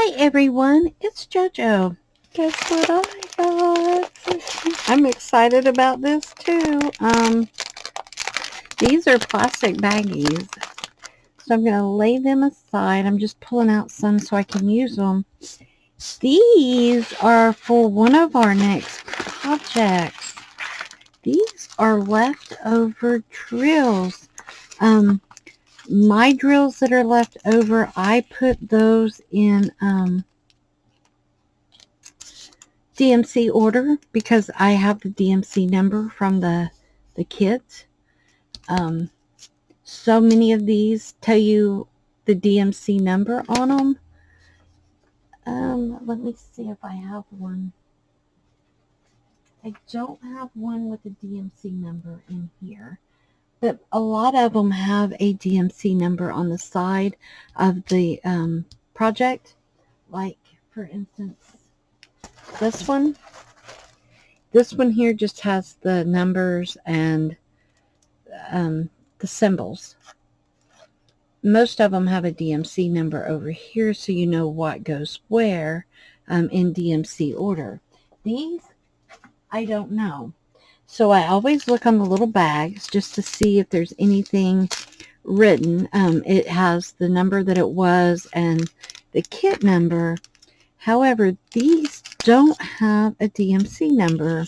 Hi everyone, it's JoJo. Guess what I got? I'm excited about this too. These are plastic baggies, so I'm going to lay them aside. I'm just pulling out some so I can use them. These are for one of our next projects. These are leftover drills. My drills that are left over, I put those in DMC order because I have the DMC number from the kit. So many of these tell you the DMC number on them. Let me see if I have one. I don't have one with the DMC number in here, but a lot of them have a DMC number on the side of the project. Like, for instance, this one. This one here just has the numbers and the symbols. Most of them have a DMC number over here, so you know what goes where in DMC order. These, I don't know. So I always look on the little bags just to see if there's anything written. It has the number that it was and the kit number. However, these don't have a DMC number.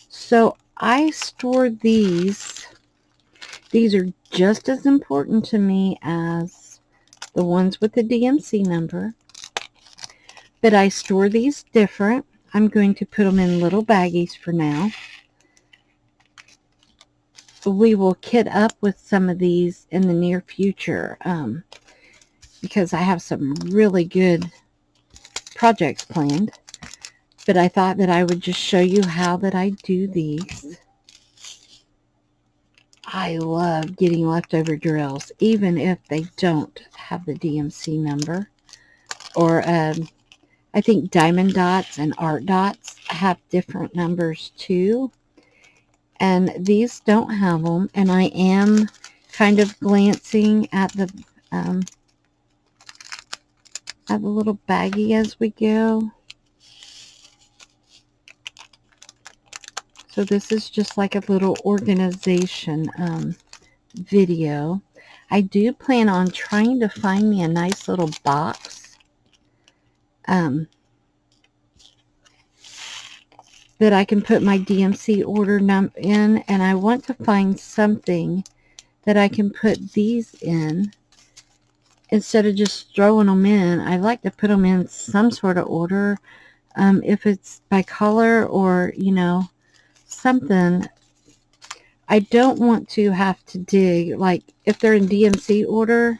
So I store these. These are just as important to me as the ones with the DMC number. But I store these different. I'm going to put them in little baggies for now. We will kit up with some of these in the near future because I have some really good projects planned. But I thought that I would just show you how that I do these. I love getting leftover drills, even if they don't have the DMC number. Or I think diamond dots and art dots have different numbers too. And these don't have them. And I am kind of glancing at the little baggie as we go. So this is just like a little organization video. I do plan on trying to find me a nice little box that I can put my DMC order in, and I want to find something that I can put these in instead of just throwing them in. I like to put them in some sort of order, if it's by color or, you know, something. I don't want to have to dig, like if they're in DMC order,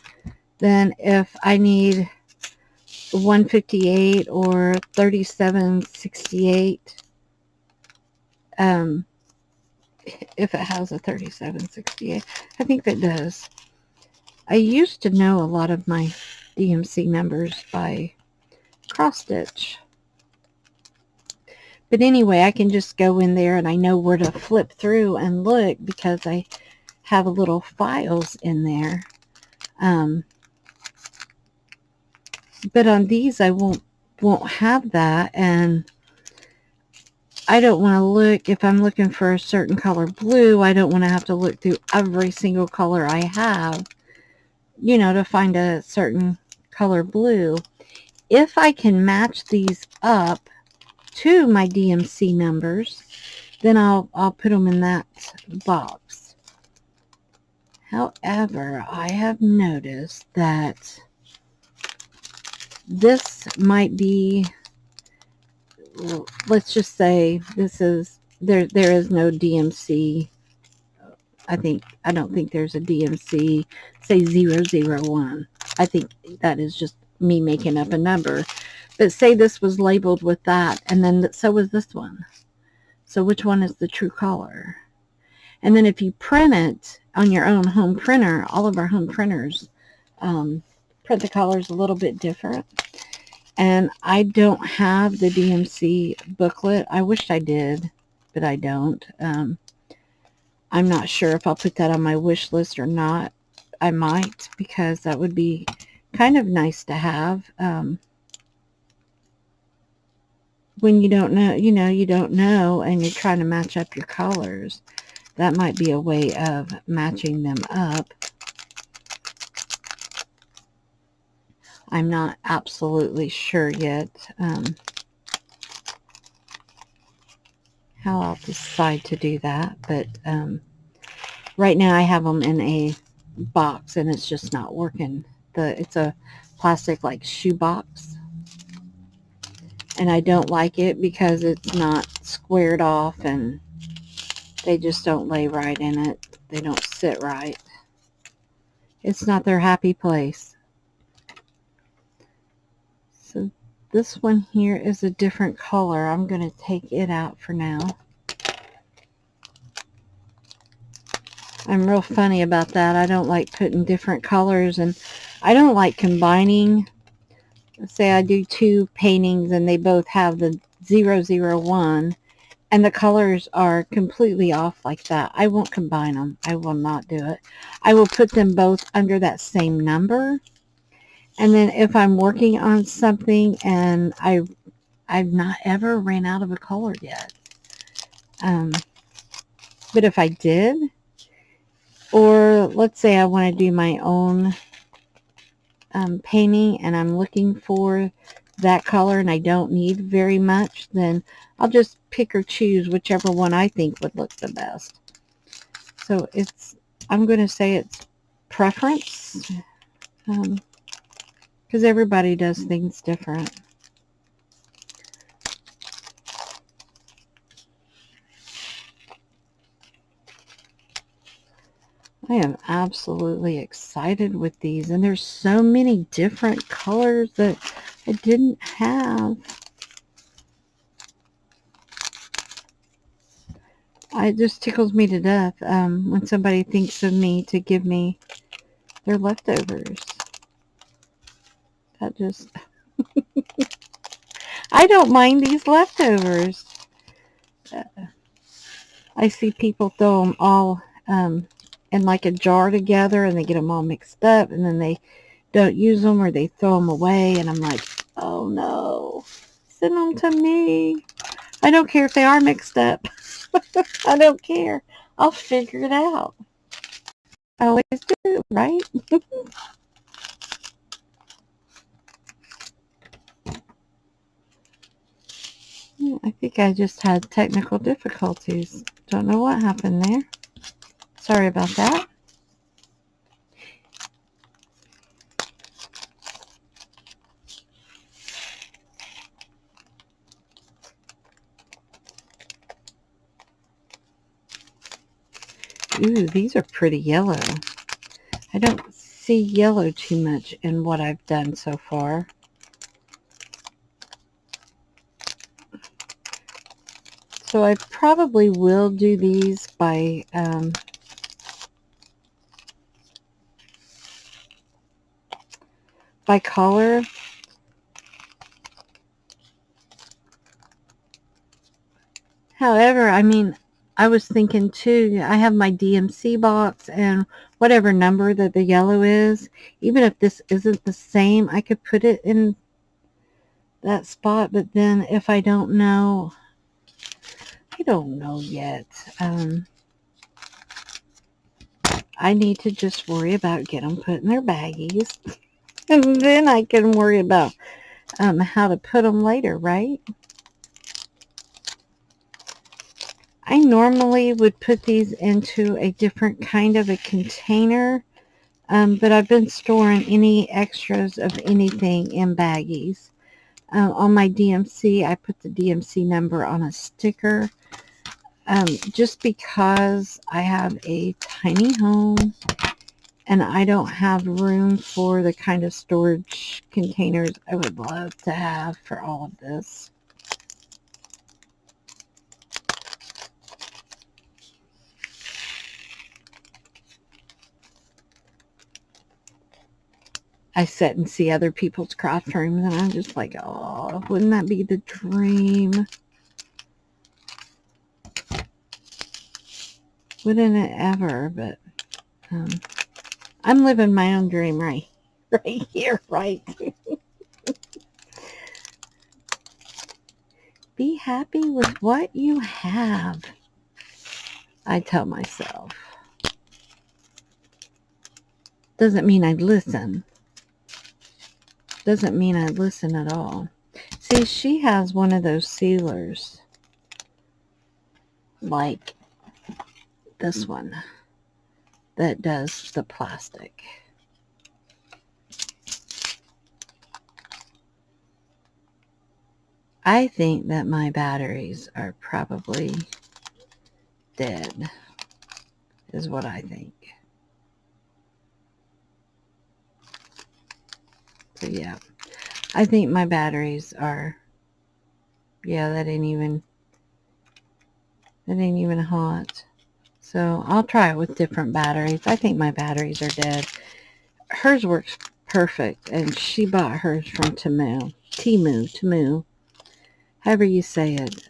then if I need 158 or 3768, if it has a 3768, I think that does. I used to know a lot of my DMC numbers by cross stitch. But anyway, I can just go in there and I know where to flip through and look because I have little files in there. But on these, I won't have that, and I don't want to look, if I'm looking for a certain color blue, I don't want to have to look through every single color I have, you know, to find a certain color blue. If I can match these up to my DMC numbers, then I'll put them in that box. However, I have noticed that this might be, let's just say this is, there is no DMC. I don't think there's a DMC, say 001. I think that is just me making up a number. But say this was labeled with that, and then so was this one. So which one is the true color? And then if you print it on your own home printer, all of our home printers print the colors a little bit different. And I don't have the DMC booklet. I wish I did, but I don't. I'm not sure if I'll put that on my wish list or not. I might, because that would be kind of nice to have. when you don't know, you don't know, and you're trying to match up your colors, that might be a way of matching them up. I'm not absolutely sure yet how I'll decide to do that, but right now I have them in a box and it's just not working. It's a plastic like shoe box, and I don't like it because it's not squared off and they just don't lay right in it. They don't sit right. It's not their happy place. So this one here is a different color. I'm going to take it out for now. I'm real funny about that. I don't like putting different colors, and I don't like combining. Say I do two paintings and they both have the 001 and the colors are completely off like that. I won't combine them. I will not do it. I will put them both under that same number. And then if I'm working on something and I've not ever ran out of a color yet. But if I did, or let's say I want to do my own painting and I'm looking for that color and I don't need very much, then I'll just pick or choose whichever one I think would look the best. So I'm going to say it's preference, because everybody does things different. I am absolutely excited with these, and there's so many different colors that I didn't have. It just tickles me to death when somebody thinks of me to give me their leftovers. That just... I don't mind these leftovers. I see people throw them all in like a jar together and they get them all mixed up and then they don't use them or they throw them away, and I'm like, oh no, send them to me. I don't care if they are mixed up. I don't care. I'll figure it out. I always do, right? I think I just had technical difficulties. Don't know what happened there. Sorry about that. Ooh, these are pretty yellow. I don't see yellow too much in what I've done so far. So I probably will do these by color. However, I mean, I was thinking too, I have my DMC box and whatever number that the yellow is, even if this isn't the same, I could put it in that spot. But then if I don't know, I don't know yet. I need to just worry about getting them put in their baggies. And then I can worry about how to put them later, right? I normally would put these into a different kind of a container, but I've been storing any extras of anything in baggies. On my DMC, I put the DMC number on a sticker, just because I have a tiny home and I don't have room for the kind of storage containers I would love to have for all of this. I sit and see other people's craft rooms and I'm just like, oh, wouldn't that be the dream? Wouldn't it ever? But I'm living my own dream right here, right? Be happy with what you have, I tell myself. Doesn't mean I listen. Doesn't mean I listen at all. See, she has one of those sealers, like this one, that does the plastic. I think that my batteries are probably dead, is what I think. So yeah, I think my batteries are, yeah, that ain't even hot. So I'll try it with different batteries. I think my batteries are dead. Hers works perfect, and she bought hers from Temu, however you say it.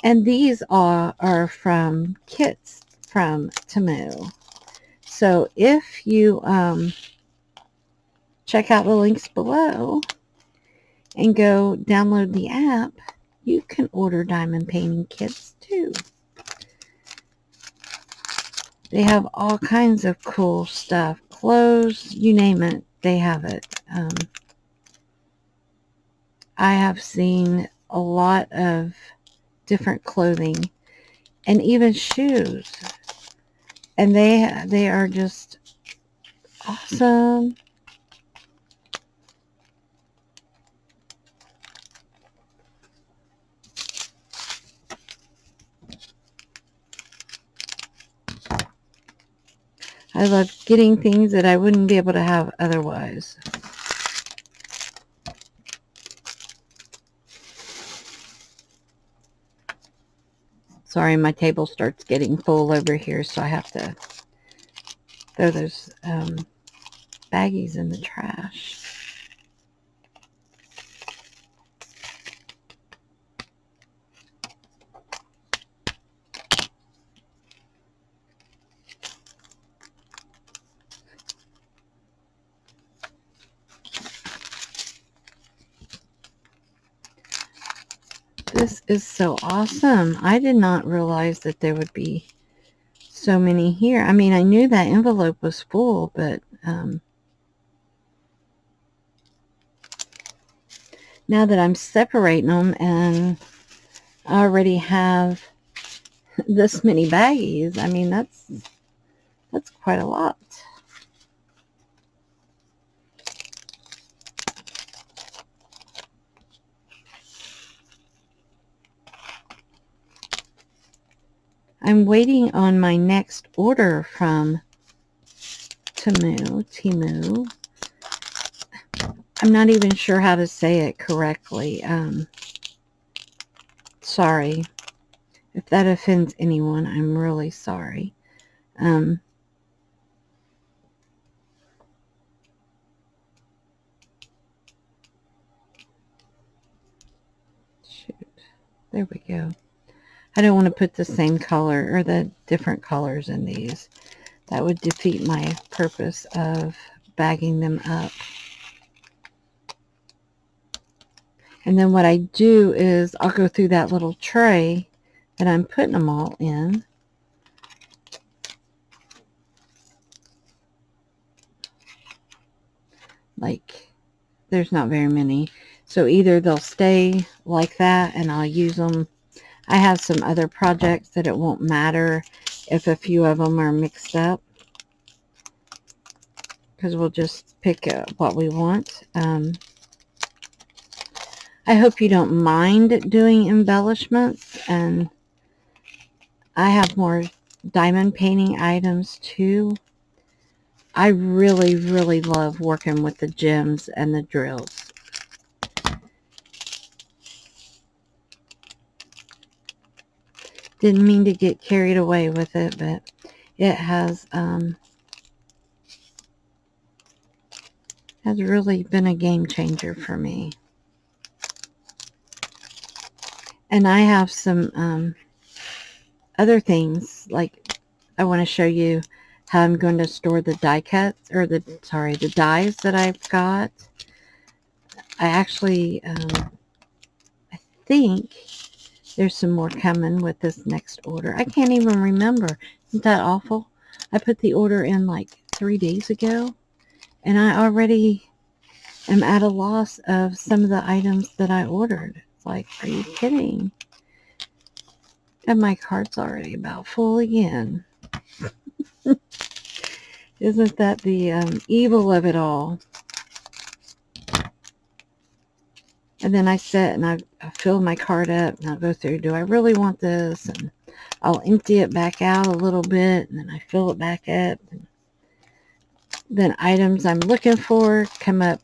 And these are from kits from Temu. So if you check out the links below and go download the app, you can order diamond painting kits too. They have all kinds of cool stuff. Clothes, you name it, they have it. I have seen a lot of different clothing and even shoes. And they are just awesome. I love getting things that I wouldn't be able to have otherwise. Sorry, my table starts getting full over here, so I have to throw those baggies in the trash. This is so awesome. I did not realize that there would be so many here. I mean, I knew that envelope was full, but now that I'm separating them and I already have this many baggies, I mean, that's quite a lot. I'm waiting on my next order from Temu. I'm not even sure how to say it correctly. Sorry. If that offends anyone, I'm really sorry. Shoot. There we go. I don't want to put the same color or the different colors in these. That would defeat my purpose of bagging them up. And then what I do is I'll go through that little tray that I'm putting them all in. Like, there's not very many. So either they'll stay like that and I'll use them. I have some other projects that it won't matter if a few of them are mixed up, because we'll just pick what we want. I hope you don't mind doing embellishments, and I have more diamond painting items too. I really, really love working with the gems and the drills. Didn't mean to get carried away with it, but it has really been a game changer for me. And I have some other things, like I want to show you how I'm going to store the die cuts, or the dies that I've got. I actually think there's some more coming with this next order. I can't even remember. Isn't that awful? I put the order in like 3 days ago, and I already am at a loss of some of the items that I ordered. It's like, are you kidding? And my cart's already about full again. Isn't that the evil of it all? And then I sit and I fill my cart up and I'll go through, do I really want this? And I'll empty it back out a little bit and then I fill it back up. And then items I'm looking for come up,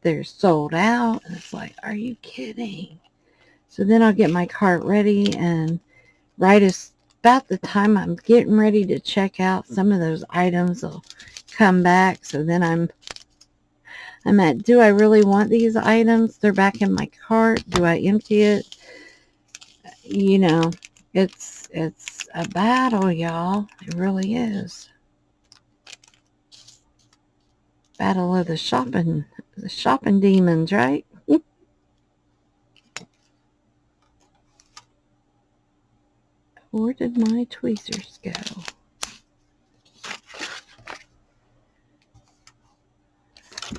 they're sold out. And it's like, are you kidding? So then I'll get my cart ready, and right as about the time I'm getting ready to check out, some of those items will come back. So then I'm at, do I really want these items? They're back in my cart. Do I empty it? You know, it's a battle, y'all. It really is. Battle of the shopping demons, right? Where did my tweezers go?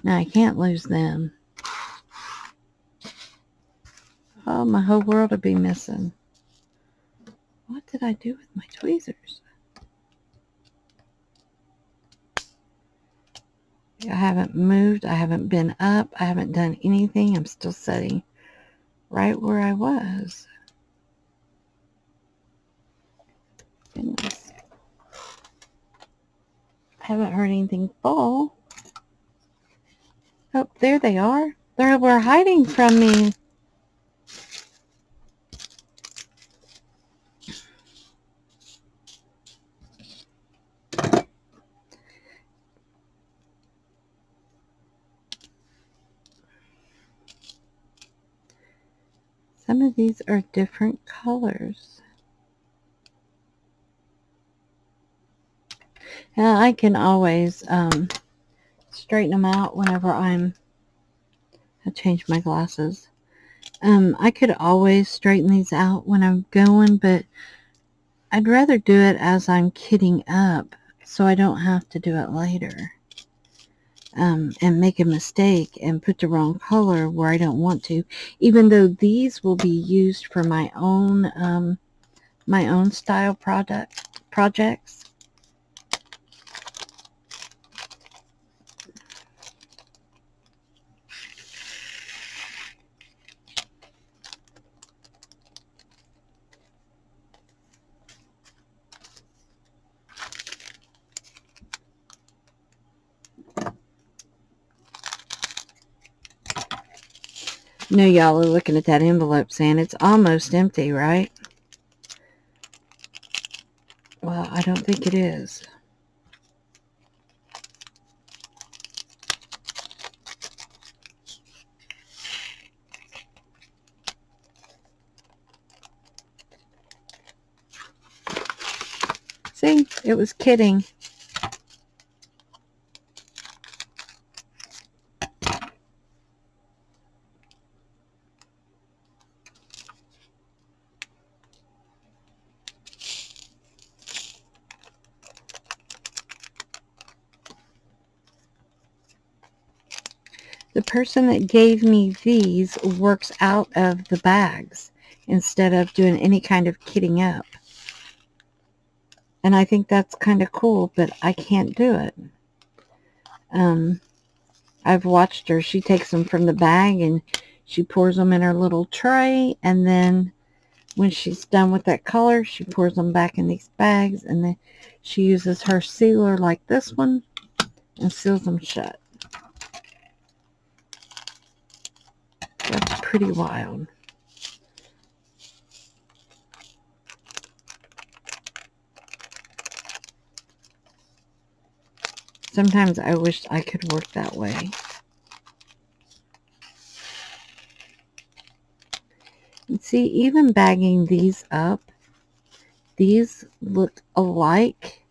Now I can't lose them. Oh, my whole world would be missing. What did I do with my tweezers? I haven't moved. I haven't been up. I haven't done anything. I'm still sitting right where I was. Goodness. I haven't heard anything fall. Oh, there they are. They were hiding from me. Some of these are different colors. Now I can always straighten them out whenever I changed my glasses. I could always straighten these out when I'm going, but I'd rather do it as I'm kitting up so I don't have to do it later. And make a mistake and put the wrong color where I don't want to, even though these will be used for my own style projects. No, y'all are looking at that envelope saying it's almost empty, right? Well, I don't think it is. See, it was kidding. The person that gave me these works out of the bags instead of doing any kind of kitting up. And I think that's kind of cool, but I can't do it. I've watched her. She takes them from the bag and she pours them in her little tray. And then when she's done with that color, she pours them back in these bags. And then she uses her sealer like this one and seals them shut. That's pretty wild. Sometimes I wish I could work that way. And see, even bagging these up, these look alike,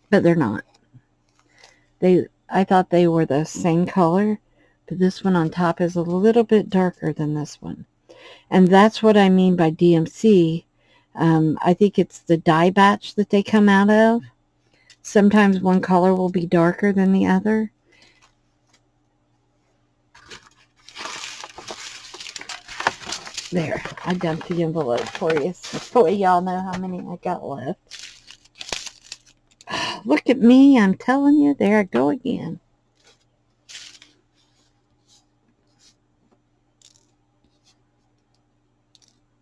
but they're not. I thought they were the same color, but this one on top is a little bit darker than this one. And that's what I mean by DMC. I think it's the dye batch that they come out of. Sometimes one color will be darker than the other. There, I dumped the envelope for you so y'all know how many I got left. Look at me, I'm telling you, there I go again.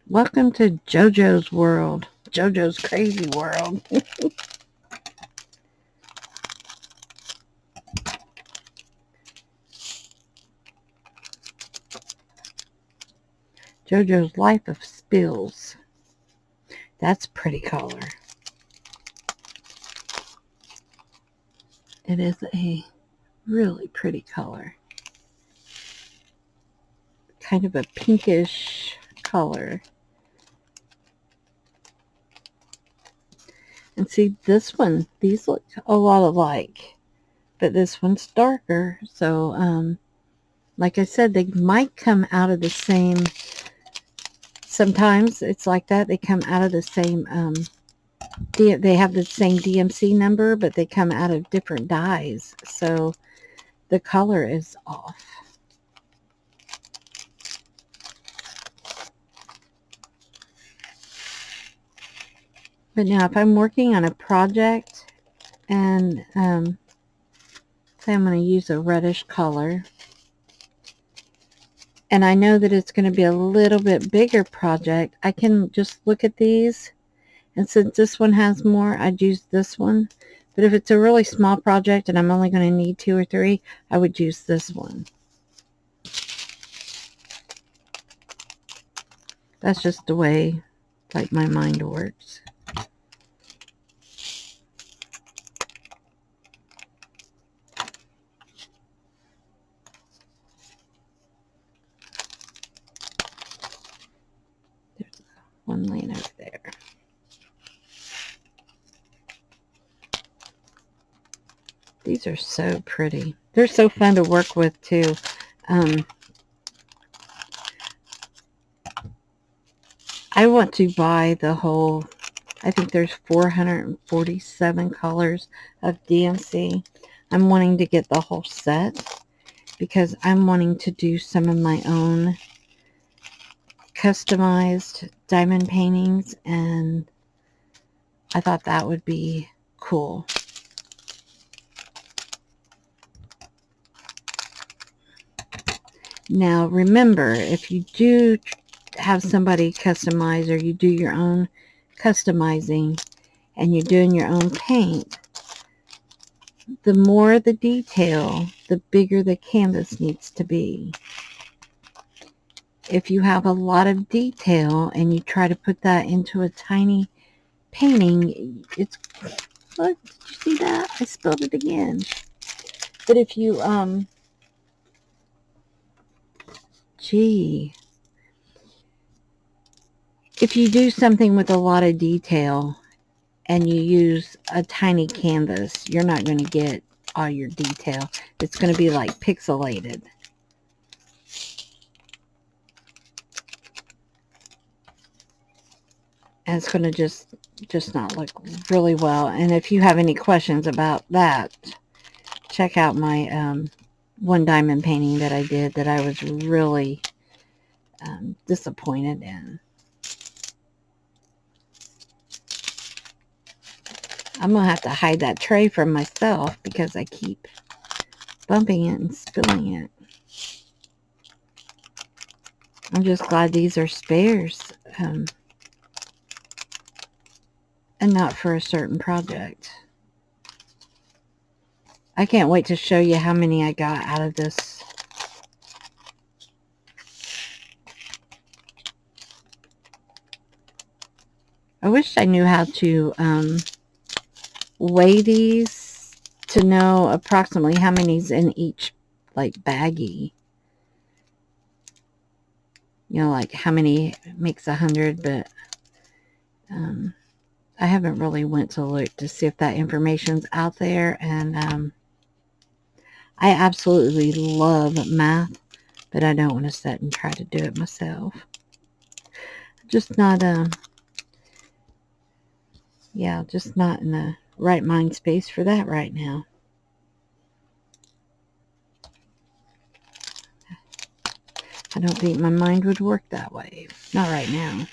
Welcome to JoJo's world, JoJo's crazy world. JoJo's Life of Spills. That's pretty color. It is a really pretty color. Kind of a pinkish color. And see, this one, these look a lot alike, but this one's darker. So, like I said, they might come out of the same, sometimes it's like that. They come out of the same, they have the same DMC number, but they come out of different dyes. So the color is off. But now if I'm working on a project and say I'm going to use a reddish color, and I know that it's going to be a little bit bigger project, I can just look at these, and since this one has more, I'd use this one. But if it's a really small project and I'm only going to need 2 or 3, I would use this one. That's just the way, like, my mind works. There's one laying over there. These are so pretty. They're so fun to work with, too. I want to buy the whole, I think there's 447 colors of DMC. I'm wanting to get the whole set because I'm wanting to do some of my own customized diamond paintings, and I thought that would be cool. Now remember, if you do have somebody customize, or you do your own customizing and you're doing your own paint, the more the detail, the bigger the canvas needs to be. If you have a lot of detail and you try to put that into a tiny painting, it's, look, did you see that? I spilled it again. But if you, if you do something with a lot of detail and you use a tiny canvas, you're not going to get all your detail. It's going to be like pixelated. And it's going to just not look really well. And if you have any questions about that, check out my one diamond painting that I did that I was really disappointed in. I'm going to have to hide that tray from myself because I keep bumping it and spilling it. I'm just glad these are spares and not for a certain project. I can't wait to show you how many I got out of this. I wish I knew how to weigh these to know approximately how many's in each, like, baggie. You know, like how many makes 100, but I haven't really went to look to see if that information's out there. And I absolutely love math, but I don't want to sit and try to do it myself. just not, yeah, just not in the right mind space for that right now. I don't think my mind would work that way. Not right now.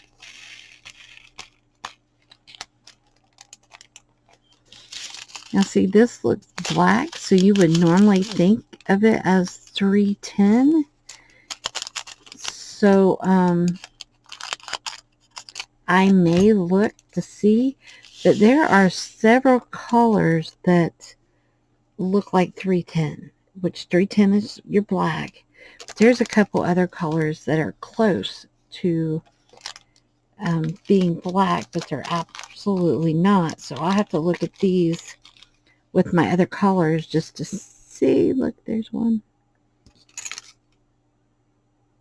Now see, this looks black, so you would normally think of it as 310. So, I may look to see that there are several colors that look like 310, which 310 is your black. There's a couple other colors that are close to being black, but they're absolutely not. So I'll have to look at these with my other colors just to see. Look, there's one.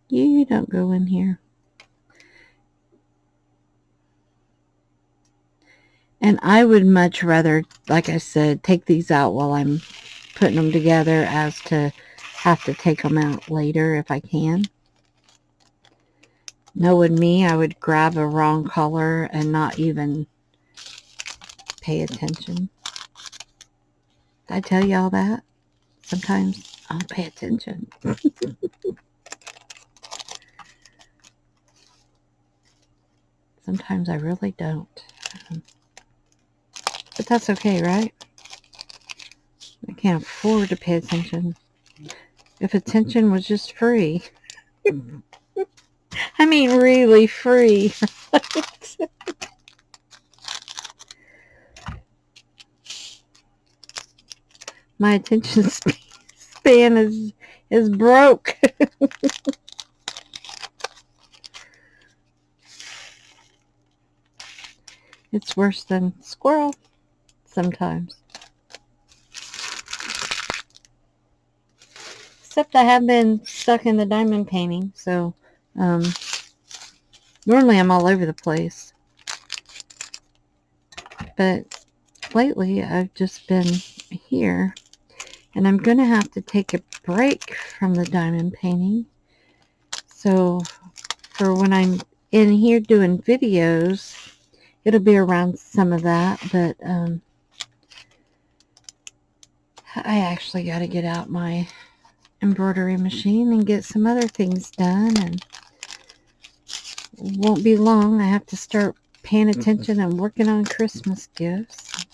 You don't go in here. And I would much rather, like I said, take these out while I'm putting them together as to have to take them out later if I can. Knowing me, I would grab a wrong color and not even pay attention. Did I tell y'all that? Sometimes I don't pay attention. Sometimes I really don't. But that's okay, right? I can't afford to pay attention. If attention was just free. I mean really free. My attention span is broke. It's worse than squirrel sometimes. Except I have been stuck in the diamond painting, so normally I'm all over the place. But lately I've just been here, and I'm going to have to take a break from the diamond painting. So for when I'm in here doing videos, it'll be around some of that, but I actually got to get out my embroidery machine and get some other things done, and it won't be long. I have to start paying attention and working on Christmas gifts.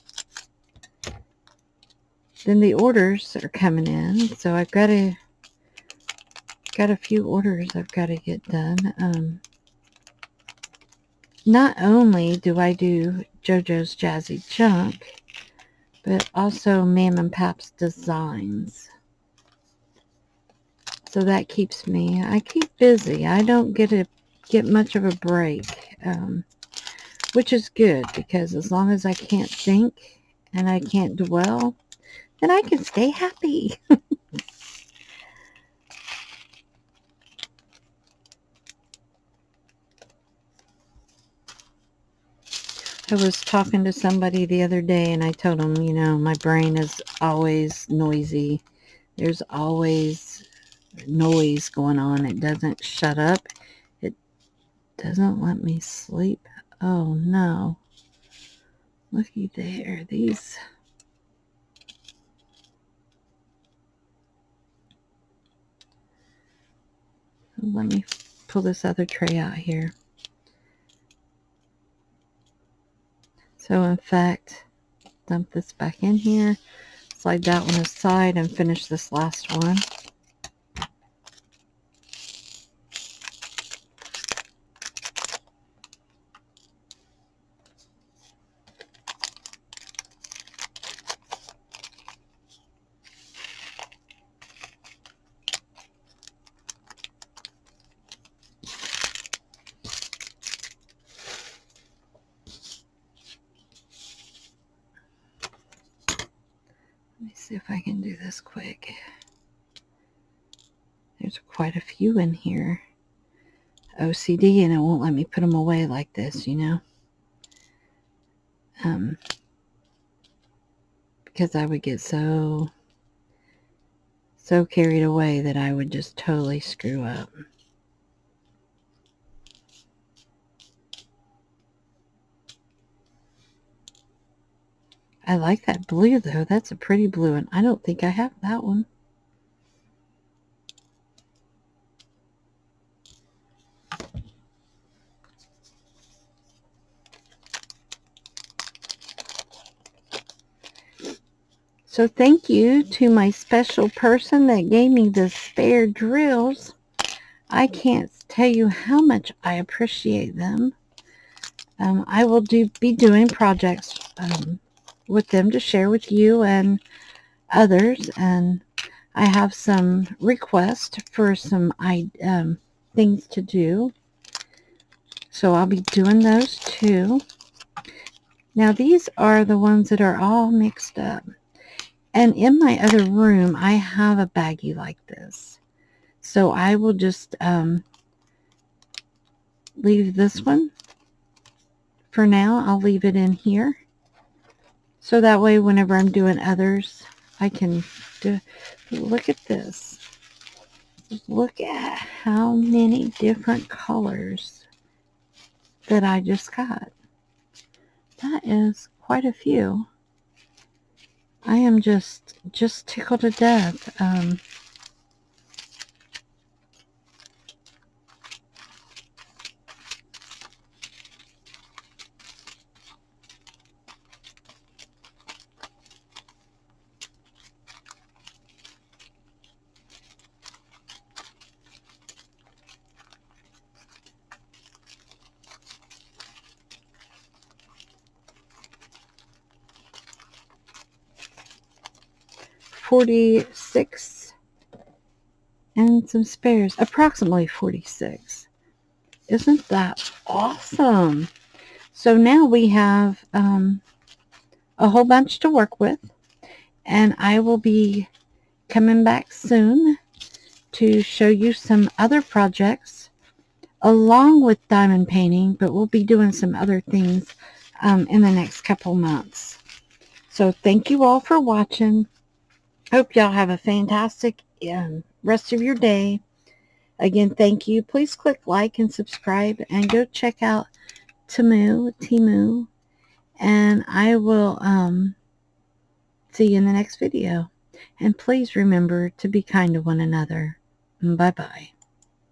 Then the orders are coming in, so I've got a few orders I've got to get done. Not only do I do JoJo's Jazzy Junk, but also Mam and Pap's Designs. So that keeps me, I keep busy. I don't get much of a break, which is good, because as long as I can't think and I can't dwell, then I can stay happy. I was talking to somebody the other day, and I told them, you know, my brain is always noisy. There's always noise going on. It doesn't shut up. It doesn't let me sleep. Oh no. Looky there. These. Let me pull this other tray out here. So in fact, dump this back in here, slide that one aside, and finish this last one. Let me see if I can do this quick. There's quite a few in here. OCD, and it won't let me put them away like this, you know. Because I would get so carried away that I would just totally screw up. I like that blue though. That's a pretty blue, and I don't think I have that one. So thank you to my special person that gave me the spare drills. I can't tell you how much I appreciate them. I will be doing projects with them to share with you and others, and I have some requests for some things to do, so I'll be doing those too. Now these are the ones that are all mixed up, and in my other room I have a baggie like this, so I will just leave this one for now. I'll leave it in here, so that way whenever I'm doing others I can do. Look at this. Look at how many different colors that I just got. That is quite a few. I am just tickled to death. 46 and some spares, approximately 46. Isn't that awesome? So now we have a whole bunch to work with, and I will be coming back soon to show you some other projects along with diamond painting, but we'll be doing some other things in the next couple months. So thank you all for watching. Hope y'all have a fantastic rest of your day. Again, thank you. Please click like and subscribe, and go check out Temu, and I will see you in the next video. And please remember to be kind to one another. Bye-bye.